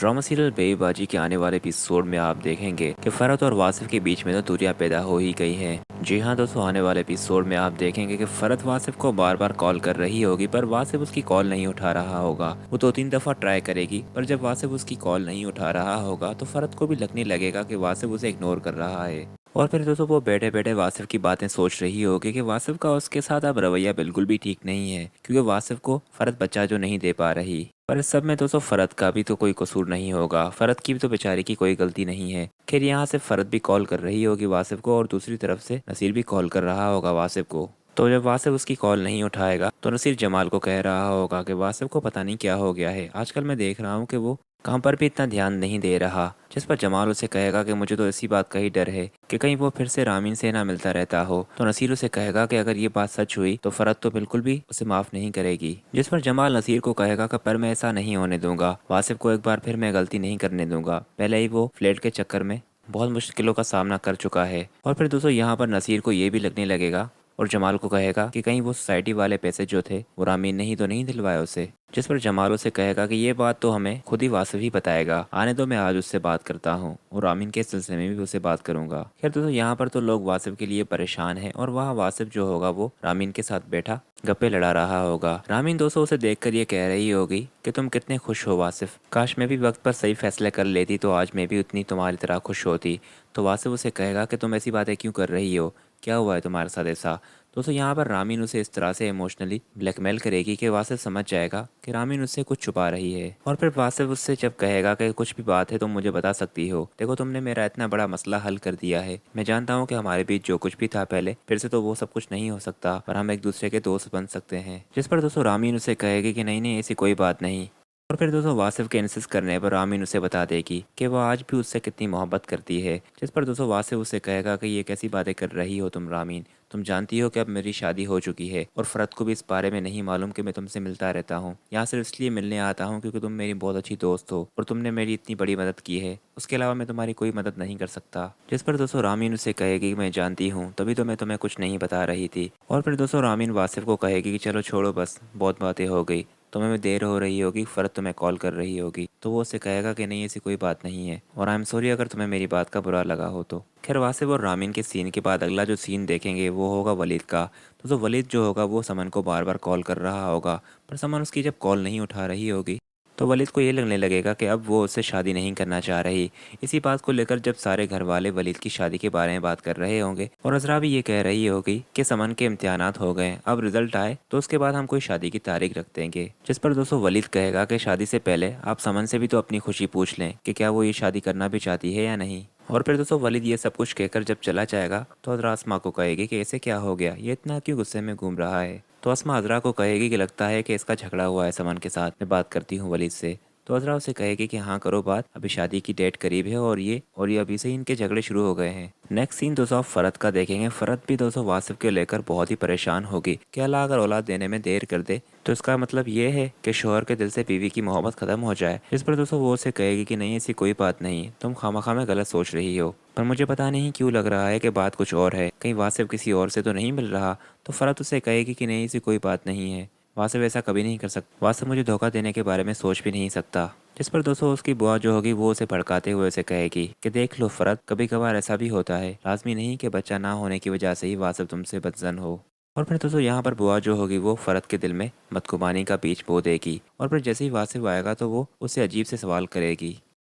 Drama serial बेईबाजी के आने वाले एपिसोड में आप देखेंगे कि फरहत और वासिफ के बीच में तो दूरियां पैदा हो ही गई हैं। जी हाँ दोस्तों, आने वाले एपिसोड में आप देखेंगे कि फरहत वासिफ को बार बार कॉल कर रही होगी, पर वासिफ उसकी कॉल नहीं उठा रहा होगा। वो 2-3 दफा ट्राई करेगी, पर जब वासिफ उसकी कॉल नहीं उठा रहा होगा तो फरहत को भी लगने लगेगा कि वासिफ उसे इग्नोर कर रहा है। और फिर दोस्तों वो बैठे बैठे वासिफ की बातें सोच रही होगी कि वासिफ का उसके साथ अब रवैया बिल्कुल भी ठीक नहीं है, क्योंकि वासिफ को फरहत बच्चा जो नहीं दे पा रही। पर इस सब में दोस्तों फरहत का भी तो कोई कसूर नहीं होगा, फरहत की भी तो बेचारी की कोई गलती नहीं है। खैर यहाँ से फरहत भी कॉल कर रही होगी वासिफ को, और दूसरी तरफ से नसीर भी कॉल कर रहा होगा वासिफ को। तो जब वासिफ उसकी कॉल नहीं उठाएगा तो नसीर जमाल को कह रहा होगा कि वासिफ को पता नहीं क्या हो गया है, आजकल मैं देख रहा हूँ कि वो काम पर भी इतना ध्यान नहीं दे रहा। जिस पर जमाल उसे कहेगा कि मुझे तो इसी बात का ही डर है कि कहीं वो फिर से रामीन से ना मिलता रहता हो। तो नसीर उसे कहेगा कि अगर ये बात सच हुई तो फरहत तो बिल्कुल भी उसे माफ नहीं करेगी। जिस पर जमाल नसीर को कहेगा कि पर मैं ऐसा नहीं होने दूंगा, वासिफ को एक बार फिर मैं गलती नहीं करने दूंगा। पहले ही वो फ्लैट के चक्कर में बहुत मुश्किलों का सामना कर चुका है। और फिर दोस्तों यहाँ पर नसीर को ये भी लगने लगेगा और जमाल को कहेगा कि कहीं वो सोसाइटी वाले पैसे जो थे वो रामीन ने ही तो नहीं दिलवाए उसे। जिस पर जमाल उसे कहेगा कि ये बात तो हमें खुद ही वासिफ ही बताएगा, आने दो मैं आज उससे बात करता हूँ और रामीन के सिलसिले में भी उससे बात करूंगा। खैर दोस्तों यहाँ पर तो लोग वासिफ के लिए परेशान हैं और वहाँ वासिफ जो होगा वो रामीन के साथ बैठा गप्पे लड़ा रहा होगा। रामीन दोस्तों उसे देखकर ये कह रही होगी कि तुम कितने खुश हो वासिफ, काश मैं भी वक्त पर सही फैसले कर लेती तो आज मैं भी उतनी तुम्हारी तरह खुश होती। तो वासिफ उसे कहेगा कि तुम ऐसी बातें क्यों कर रही हो, क्या हुआ है तुम्हारे साथ ऐसा। दोस्तों यहाँ पर रामीन उसे इस तरह से इमोशनली ब्लैकमेल करेगी कि वासिफ समझ जाएगा कि रामीन उससे कुछ छुपा रही है। और फिर वासिफ उससे जब कहेगा कि कुछ भी बात है तुम मुझे बता सकती हो, देखो तुमने मेरा इतना बड़ा मसला हल कर दिया है, मैं जानता हूँ कि हमारे बीच जो कुछ भी था पहले फिर से तो वो सब कुछ नहीं हो सकता, पर हम एक दूसरे के दोस्त बन सकते हैं। जिस पर दोस्तों रामीन उसे कहेगी कि नहीं नहीं ऐसी कोई बात नहीं। और फिर दोस्तों वासिफ के इंसिस्ट करने पर रामीन उसे बता देगी कि वह आज भी उससे कितनी मोहब्बत करती है। जिस पर दोस्तों वासिफ उसे कहेगा कि ये कैसी बातें कर रही हो तुम रामीन, तुम जानती हो कि अब मेरी शादी हो चुकी है और फरहत को भी इस बारे में नहीं मालूम कि मैं तुमसे मिलता रहता हूँ, यहाँ सिर्फ इसलिए मिलने आता हूँ क्योंकि तुम मेरी बहुत अच्छी दोस्त हो और तुमने मेरी इतनी बड़ी मदद की है, उसके अलावा मैं तुम्हारी कोई मदद नहीं कर सकता। जिस पर दोस्तों रामीन उसे कहेगी मैं जानती हूँ तभी तो मैं तुम्हें कुछ नहीं बता रही थी। और फिर दोस्तों रामीन वासिफ को कहेगी कि चलो छोड़ो बस, बहुत बातें हो गई, तुम्हें देर हो रही होगी, फरहत तुम्हें कॉल कर रही होगी। तो वो उसे कहेगा कि नहीं ऐसी कोई बात नहीं है और आई एम सॉरी अगर तुम्हें मेरी बात का बुरा लगा हो तो। खैर वासिफ और रामीन के सीन के बाद अगला जो सीन देखेंगे वो होगा वलीद का। तो वलीद जो होगा वो समन को बार बार कॉल कर रहा होगा, पर समन उसकी जब कॉल नहीं उठा रही होगी तो वलीद को ये लगने लगेगा कि अब वो उससे शादी नहीं करना चाह रही। इसी बात को लेकर जब सारे घर वाले वलीद की शादी के बारे में बात कर रहे होंगे और अजरा भी ये कह रही होगी कि समन के इम्तिहानात हो गए, अब रिजल्ट आए तो उसके बाद हम कोई शादी की तारीख रख देंगे। जिस पर दोस्तों वलीद कहेगा कि शादी से पहले आप समन से भी तो अपनी खुशी पूछ लें कि क्या वो ये शादी करना भी चाहती है या नहीं। और फिर दोस्तों वलीद ये सब कुछ कहकर जब चला जाएगा तो अजरा अस्मा को कहेगी कि ऐसे क्या हो गया, ये इतना क्यों गुस्से में घूम रहा है। तो अस्मा अजरा को कहेगी कि लगता है कि इसका झगड़ा हुआ है समन के साथ, मैं बात करती हूँ वलीद से। तो अजरा उसे कहेगी कि हाँ करो बात, अभी शादी की डेट करीब है और ये अभी से ही इनके झगड़े शुरू हो गए हैं। नेक्स्ट सीन दोस्तों आप फरहत का देखेंगे। फरहत भी दोस्तों वासिफ के लेकर बहुत ही परेशान होगी कि अल्लाह अगर औलाद देने में देर कर दे तो इसका मतलब ये है कि शोहर के दिल से बीवी की मोहब्बत खत्म हो जाए। इस पर दोस्तों वो उसे कहेगी कि नहीं ऐसी कोई बात नहीं, तुम खामा में गलत सोच रही हो, पर मुझे पता नहीं क्यों लग रहा है कि बात कुछ और है, कहीं वासिफ किसी और से तो नहीं मिल रहा। तो फरहत उसे कहेगी कि नहीं ऐसी कोई बात नहीं है, वासिफ ऐसा कभी नहीं कर सकता, वासिफ मुझे धोखा देने के बारे में सोच भी नहीं सकता। जिस पर दोस्तों उसकी बुआ जो होगी वो उसे भड़काते हुए उसे कहेगी कि देख लो फरहत, कभी कभार ऐसा भी होता है, लाजमी नहीं कि बच्चा ना होने की वजह से ही वासिफ तुमसे बदजन हो। और फिर दोस्तों यहाँ पर बुआ जो होगी वो फरहत के दिल में बदगुमानी का बीज बो देगी और फिर जैसे ही वासिफ आएगा तो वो उससे अजीब से सवाल करेगी